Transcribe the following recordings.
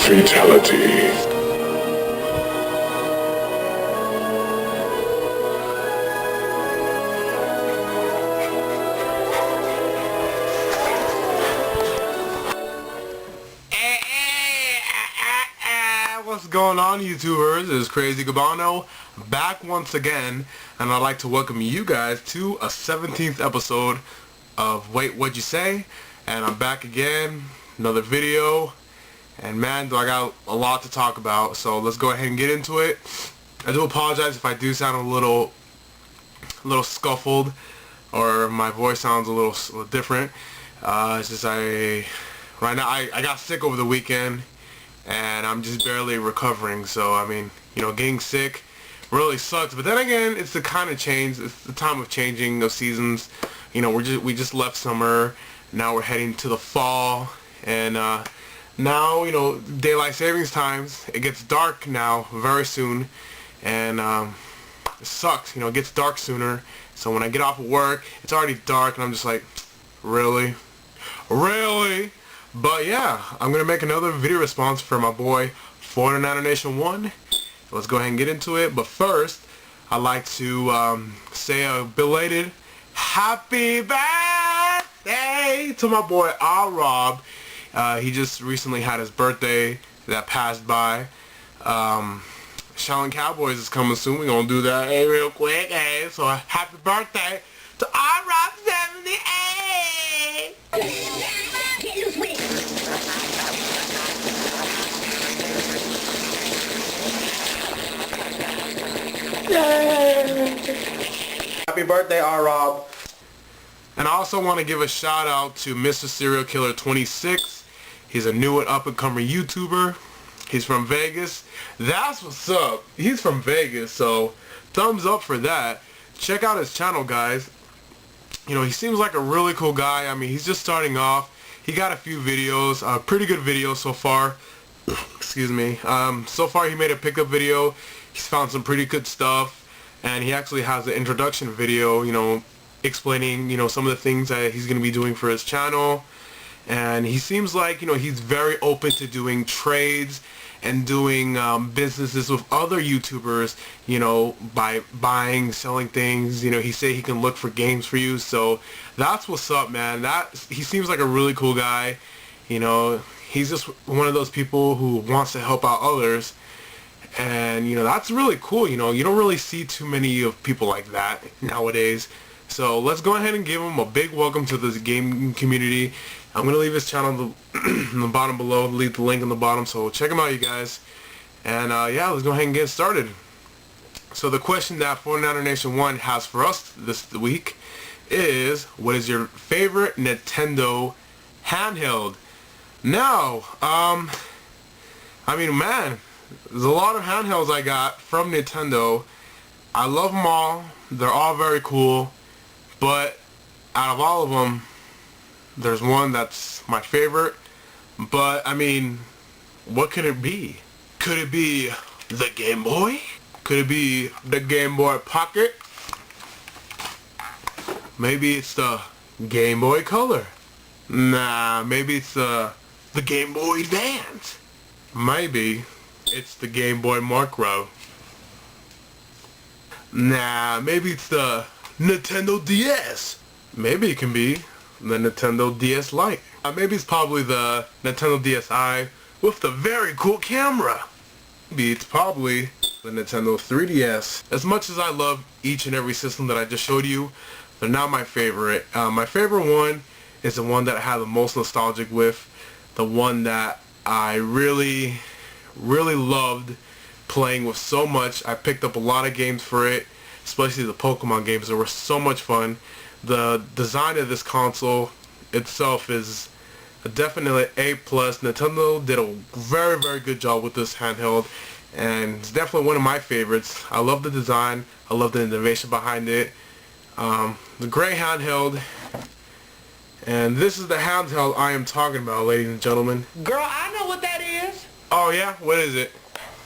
Fatality. What's going on, YouTubers? It's Crazy Cabano back once again, and I'd like to welcome you guys to a 17th episode of Wait What'd You Say? And I'm back again, another video, and man, do I got a lot to talk about, so let's go ahead and get into it. I do apologize if I do sound a little scuffled, or my voice sounds a little different. It's just right now I got sick over the weekend, and I'm just barely recovering. So I mean, you know, getting sick really sucks. But then again, it's the kind of change. It's the time of changing of seasons. You know, we just left summer. Now we're heading to the fall, and now, you know, daylight savings times. It gets dark now very soon, and it sucks. You know, it gets dark sooner. So when I get off of work, it's already dark, and I'm just like, really? But yeah, I'm going to make another video response for my boy 499er Nation 1. Let's go ahead and get into it. But first, I'd like to say a belated happy birthday to my boy Rob. He just recently had his birthday that passed by. Shaolin Cowboys is coming soon. We're going to do that real quick. So happy birthday to Rob 78. Happy birthday, Rob. And I also want to give a shout out to Mr.Cereal 26. He's a new and up-and-coming YouTuber. He's from Vegas. That's what's up. He's from Vegas, so thumbs up for that. Check out his channel, guys. You know, he seems like a really cool guy. I mean, he's just starting off. He got a few videos, pretty good videos so far. Excuse me. So far he made a pickup video. He's found some pretty good stuff, and he actually has an introduction video, you know, explaining, you know, some of the things that he's going to be doing for his channel. And he seems like, you know, he's very open to doing trades and doing businesses with other YouTubers, you know, by buying, selling things. You know, he said he can look for games for you, so that's what's up, man. He seems like a really cool guy. You know, he's just one of those people who wants to help out others, and you know, that's really cool. You know, you don't really see too many of people like that nowadays. So let's go ahead and give him a big welcome to this gaming community. I'm going to leave his channel in the bottom below, leave the link in the bottom, so check him out, you guys. And yeah, let's go ahead and get started. So the question that 499er Nation 1 has for us this week is, what is your favorite Nintendo handheld? Now, I mean, man, there's a lot of handhelds I got from Nintendo. I love them all. They're all very cool. But out of all of them, there's one that's my favorite. But I mean, what could it be? Could it be the Game Boy? Could it be the Game Boy Pocket? Maybe it's the Game Boy Color. Nah, maybe it's the Game Boy Advance. Maybe it's the Game Boy Micro. Nah, maybe it's the Nintendo DS. Maybe it can be the Nintendo DS Lite. Maybe it's probably the Nintendo DSi with the very cool camera. Maybe it's probably the Nintendo 3DS. As much as I love each and every system that I just showed you, they're not my favorite. My favorite one is the one that I have the most nostalgic with. The one that I really loved playing with so much. I picked up a lot of games for it, especially the Pokemon games. They were so much fun. The design of this console itself is definitely A+. Nintendo did a very good job with this handheld, and it's definitely one of my favorites. I love the design. I love the innovation behind it. The gray handheld, and this is the handheld I am talking about, ladies and gentlemen. Girl, I know what that is. Oh yeah? What is it?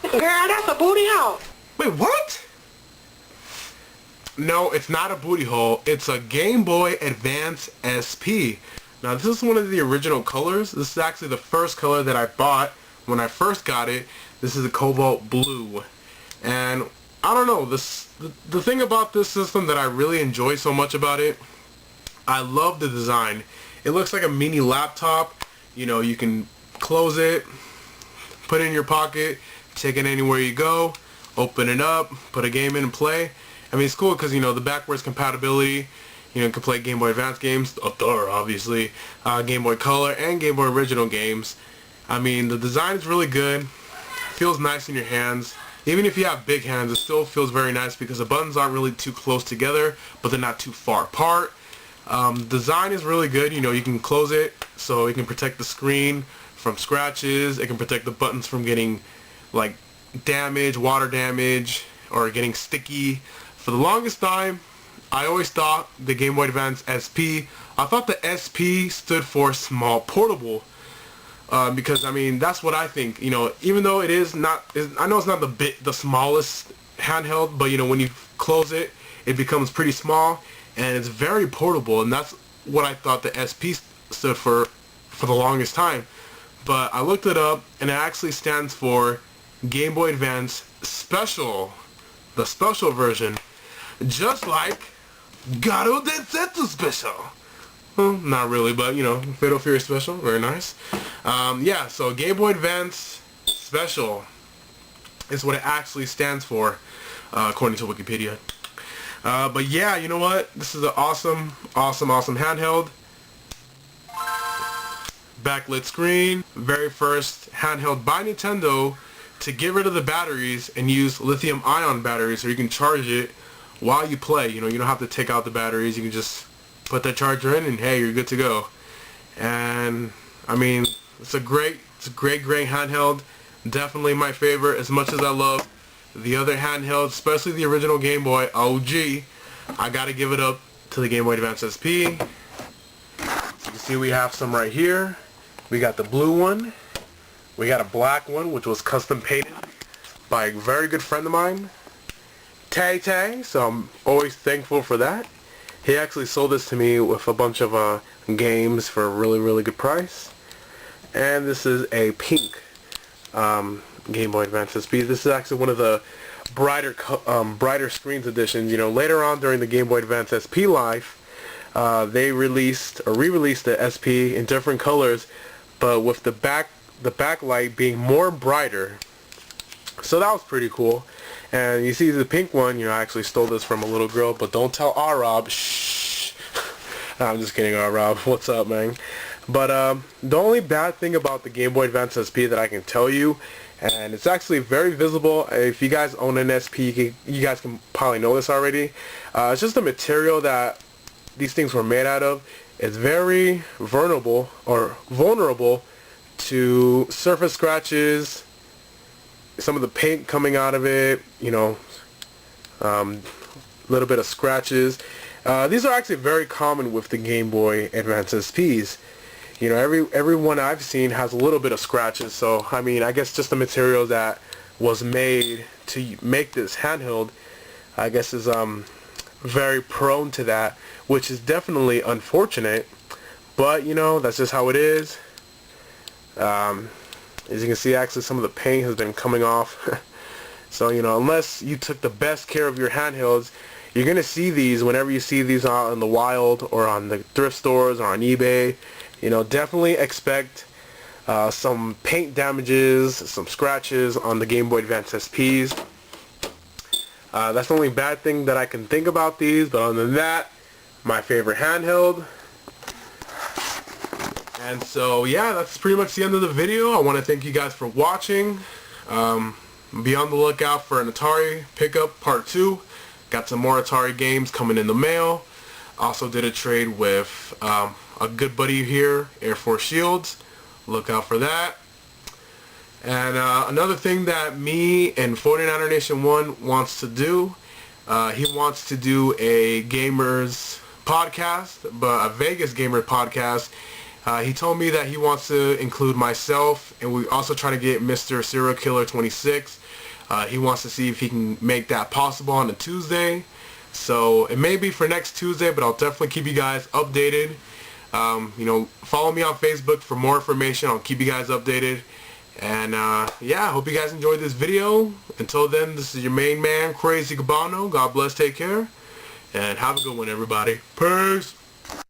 Girl, that's a booty hole. Wait, what? No, it's not a booty hole. It's a Game Boy Advance SP. Now, this is one of the original colors. This is actually the first color that I bought when I first got it. This is a cobalt blue, and I don't know, the thing about this system that I really enjoy so much about it, I love the design. It looks like a mini laptop. You know, you can close it, put it in your pocket, take it anywhere you go, open it up, put a game in and play. I mean, it's cool because, you know, the backwards compatibility, you know, you can play Game Boy Advance games, obviously, Game Boy Color, and Game Boy Original games. I mean, the design is really good, feels nice in your hands. Even if you have big hands, it still feels very nice because the buttons aren't really too close together, but they're not too far apart. Design is really good. You know, you can close it so it can protect the screen from scratches. It can protect the buttons from getting like damage, water damage, or getting sticky. For the longest time, I always thought the Game Boy Advance SP, I thought the SP stood for small portable. Because I mean, that's what I think. You know, even though it is not, I know it's not the smallest handheld, but you know, when you close it, it becomes pretty small, and it's very portable, and that's what I thought the SP stood for the longest time. But I looked it up, and it actually stands for Game Boy Advance Special, the special version, just like Garo Densetsu Special. Well, not really, but you know, Fatal Fury Special, very nice. Yeah, so Game Boy Advance Special is what it actually stands for, according to Wikipedia. But yeah, you know what? This is an awesome handheld. Backlit screen. Very first handheld by Nintendo to get rid of the batteries and use lithium-ion batteries so you can charge it while you play. You know, you don't have to take out the batteries. You can just put that charger in and hey, you're good to go. And I mean, it's a great handheld. Definitely my favorite. As much as I love the other handhelds, especially the original Game Boy OG, I gotta give it up to the Game Boy Advance SP. So you can see we have some right here. We got the blue one. We got a black one, which was custom painted by a very good friend of mine, Tay Tay. So I'm always thankful for that. He actually sold this to me with a bunch of games for a really good price. And this is a pink Game Boy Advance SP. This is actually one of the brighter screens editions. You know, later on during the Game Boy Advance SP life, they released or re-released the SP in different colors, but with the backlight being more brighter. So that was pretty cool. And you see the pink one, you know, I actually stole this from a little girl, but don't tell Rob. Shh. I'm just kidding, Rob. What's up, man? But the only bad thing about the Game Boy Advance SP that I can tell you, and it's actually very visible, if you guys own an SP, you guys can probably know this already, it's just the material that these things were made out of. It's very vulnerable to surface scratches, some of the paint coming out of it, you know, little bit of scratches. These are actually very common with the Game Boy Advance SPs. You know, every one I've seen has a little bit of scratches. So I mean, I guess just the material that was made to make this handheld, I guess, is very prone to that, which is definitely unfortunate. But you know, that's just how it is. As you can see, actually some of the paint has been coming off. So, you know, unless you took the best care of your handhelds, you're going to see these whenever you see these out in the wild or on the thrift stores or on eBay. You know, definitely expect some paint damages, some scratches on the Game Boy Advance SPs. That's the only bad thing that I can think about these, but other than that, my favorite handheld. And so yeah, that's pretty much the end of the video. I want to thank you guys for watching. Be on the lookout for an Atari pickup part 2. Got some more Atari games coming in the mail. Also did a trade with a good buddy here, Air Force Shields. Look out for that. And another thing that me and 49er Nation 1 wants to do, he wants to do a gamers podcast, but a Vegas gamer podcast. He told me that he wants to include myself, and we also try to get Mr.Cereal 26. He wants to see if he can make that possible on a Tuesday. So it may be for next Tuesday, but I'll definitely keep you guys updated. You know, follow me on Facebook for more information. I'll keep you guys updated. And yeah, I hope you guys enjoyed this video. Until then, this is your main man, Crazy Cabano. God bless, take care, and have a good one, everybody. Peace.